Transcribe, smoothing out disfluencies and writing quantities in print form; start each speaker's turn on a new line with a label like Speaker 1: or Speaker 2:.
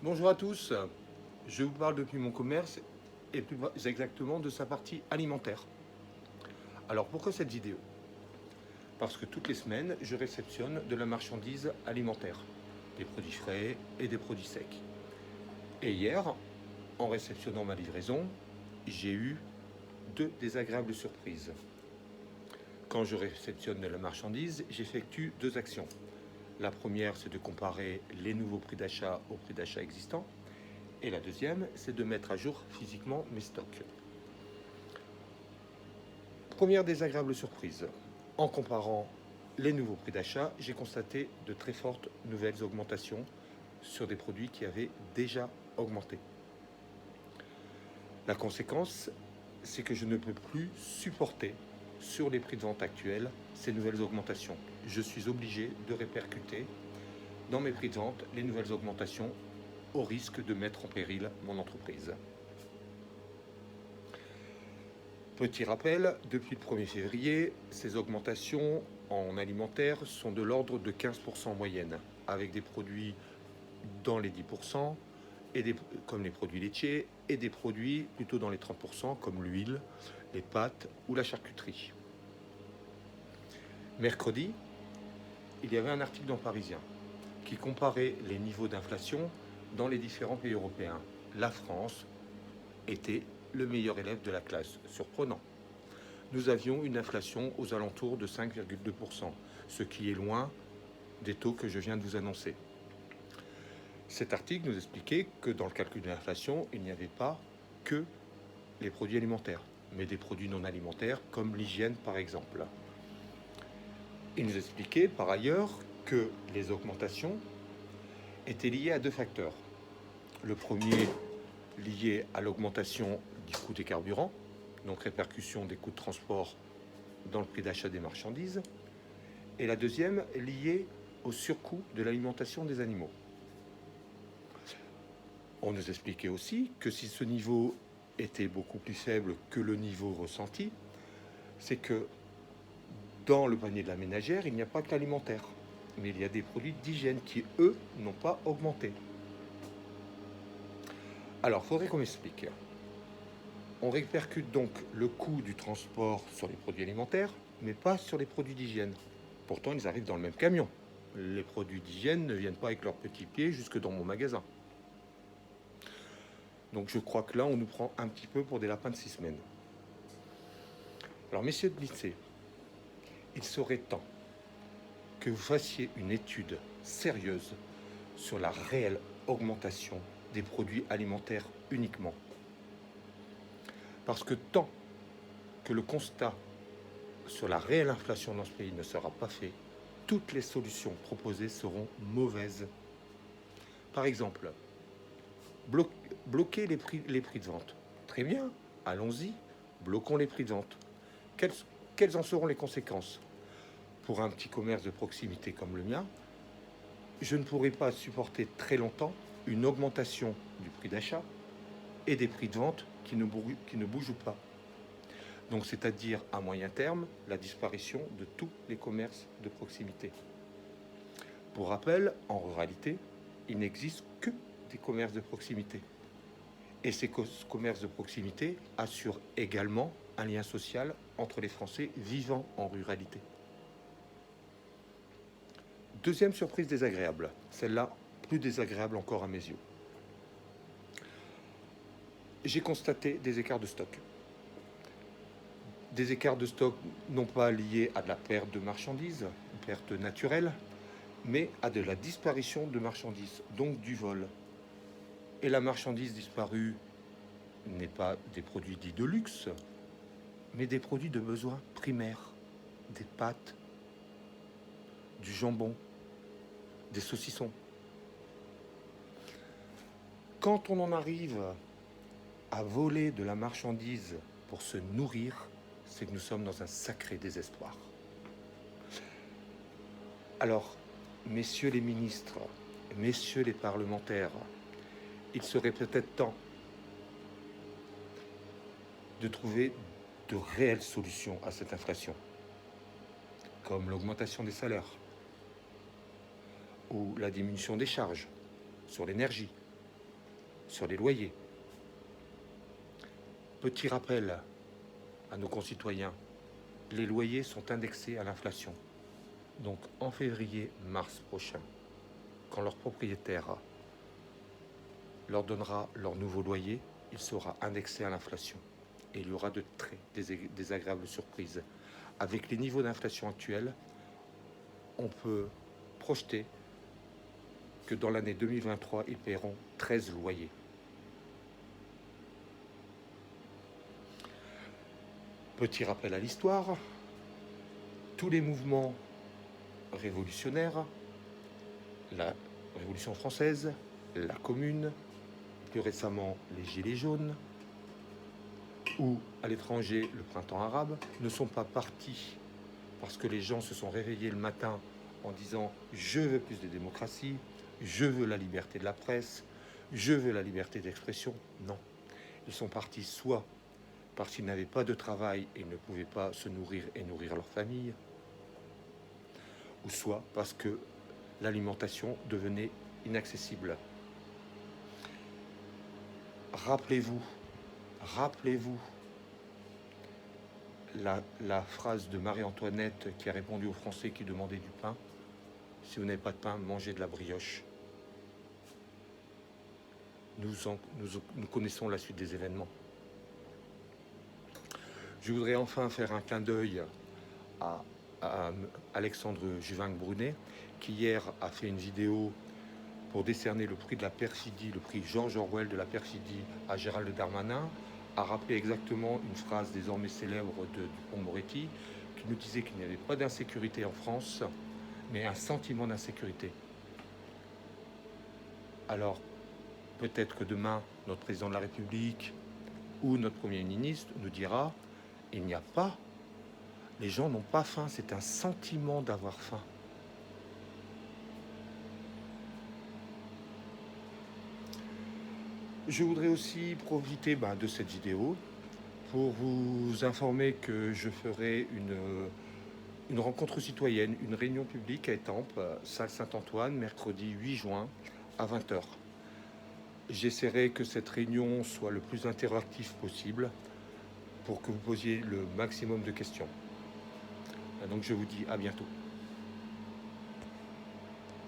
Speaker 1: Bonjour à tous, je vous parle depuis mon commerce et plus exactement de sa partie alimentaire. Alors pourquoi cette vidéo? Parce que toutes les semaines, je réceptionne de la marchandise alimentaire, des produits frais et des produits secs. Et hier, en réceptionnant ma livraison, j'ai eu deux désagréables surprises. Quand je réceptionne de la marchandise, j'effectue deux actions. La première, c'est de comparer les nouveaux prix d'achat aux prix d'achat existants. Et la deuxième, c'est de mettre à jour physiquement mes stocks. Première désagréable surprise. En comparant les nouveaux prix d'achat, j'ai constaté de très fortes nouvelles augmentations sur des produits qui avaient déjà augmenté. La conséquence, c'est que je ne peux plus supporter sur les prix de vente actuels ces nouvelles augmentations. Je suis obligé de répercuter dans mes prix de vente les nouvelles augmentations au risque de mettre en péril mon entreprise. Petit rappel, depuis le 1er février, ces augmentations en alimentaire sont de l'ordre de 15% en moyenne, avec des produits dans les 10%, comme les produits laitiers, et des produits plutôt dans les 30%, comme l'huile, les pâtes ou la charcuterie. Mercredi, il y avait un article dans Parisien qui comparait les niveaux d'inflation dans les différents pays européens. La France était le meilleur élève de la classe, surprenant. Nous avions une inflation aux alentours de 5,2%, ce qui est loin des taux que je viens de vous annoncer. Cet article nous expliquait que dans le calcul de l'inflation, il n'y avait pas que les produits alimentaires, mais des produits non alimentaires comme l'hygiène par exemple. Il nous expliquait par ailleurs que les augmentations étaient liées à deux facteurs. Le premier lié à l'augmentation du coût des carburants, donc répercussion des coûts de transport dans le prix d'achat des marchandises, et la deuxième liée au surcoût de l'alimentation des animaux. On nous expliquait aussi que si ce niveau était beaucoup plus faible que le niveau ressenti, c'est que dans le panier de la ménagère, il n'y a pas que l'alimentaire, mais il y a des produits d'hygiène qui, eux, n'ont pas augmenté. Alors, il faudrait qu'on m'explique. On répercute donc le coût du transport sur les produits alimentaires, mais pas sur les produits d'hygiène. Pourtant, ils arrivent dans le même camion. Les produits d'hygiène ne viennent pas avec leurs petits pieds jusque dans mon magasin. Donc je crois que là, on nous prend un petit peu pour des lapins de 6 semaines. Alors, messieurs de lycée, il serait temps que vous fassiez une étude sérieuse sur la réelle augmentation des produits alimentaires uniquement. Parce que tant que le constat sur la réelle inflation dans ce pays ne sera pas fait, toutes les solutions proposées seront mauvaises. Par exemple, bloquer les prix de vente. Très bien, allons-y, bloquons les prix de vente. Quelles en seront les conséquences? Pour un petit commerce de proximité comme le mien, je ne pourrai pas supporter très longtemps une augmentation du prix d'achat et des prix de vente qui ne bougent pas. Donc c'est-à-dire à moyen terme, la disparition de tous les commerces de proximité. Pour rappel, en ruralité, il n'existe que des commerces de proximité. Et ces commerces de proximité assurent également un lien social entre les Français vivant en ruralité. Deuxième surprise désagréable, celle-là plus désagréable encore à mes yeux. J'ai constaté des écarts de stock. Des écarts de stock non pas liés à de la perte de marchandises, perte naturelle, mais à de la disparition de marchandises, donc du vol. Et la marchandise disparue n'est pas des produits dits de luxe, mais des produits de besoin primaires, des pâtes, du jambon, des saucissons. Quand on en arrive à voler de la marchandise pour se nourrir, c'est que nous sommes dans un sacré désespoir. Alors, messieurs les ministres, messieurs les parlementaires, il serait peut-être temps de trouver de réelles solutions à cette inflation, comme l'augmentation des salaires ou la diminution des charges sur l'énergie sur les loyers. Petit rappel à nos concitoyens, les loyers sont indexés à l'inflation. Donc en février-mars prochain, quand leur propriétaire leur donnera leur nouveau loyer, il sera indexé à l'inflation. Et il y aura de très désagréables surprises. Avec les niveaux d'inflation actuels, on peut projeter que dans l'année 2023, ils paieront 13 loyers. Petit rappel à l'histoire, tous les mouvements révolutionnaires, la Révolution française, la Commune, plus récemment les Gilets jaunes, ou à l'étranger le printemps arabe, ne sont pas partis parce que les gens se sont réveillés le matin en disant « je veux plus de démocratie, je veux la liberté de la presse, je veux la liberté d'expression ». Non, ils sont partis soit parce qu'ils n'avaient pas de travail et ne pouvaient pas se nourrir et nourrir leur famille, ou soit parce que l'alimentation devenait inaccessible. Rappelez-vous la phrase de Marie-Antoinette qui a répondu aux Français qui demandaient du pain. Si vous n'avez pas de pain, mangez de la brioche. Nous connaissons la suite des événements. Je voudrais enfin faire un clin d'œil à Alexandre Juvin-Brunet, qui hier a fait une vidéo pour décerner le prix de la perfidie, le prix George Orwell de la perfidie à Gérald Darmanin, a rappelé exactement une phrase désormais célèbre de Dupond-Moretti, qui nous disait qu'il n'y avait pas d'insécurité en France, mais un sentiment d'insécurité. Alors, peut-être que demain, notre président de la République ou notre Premier ministre nous dira « il n'y a pas, les gens n'ont pas faim, c'est un sentiment d'avoir faim ». Je voudrais aussi profiter de cette vidéo pour vous informer que je ferai une rencontre citoyenne, une réunion publique à Étampes, salle Saint-Antoine, mercredi 8 juin à 20h. J'essaierai que cette réunion soit le plus interactive possible pour que vous posiez le maximum de questions. Donc je vous dis à bientôt.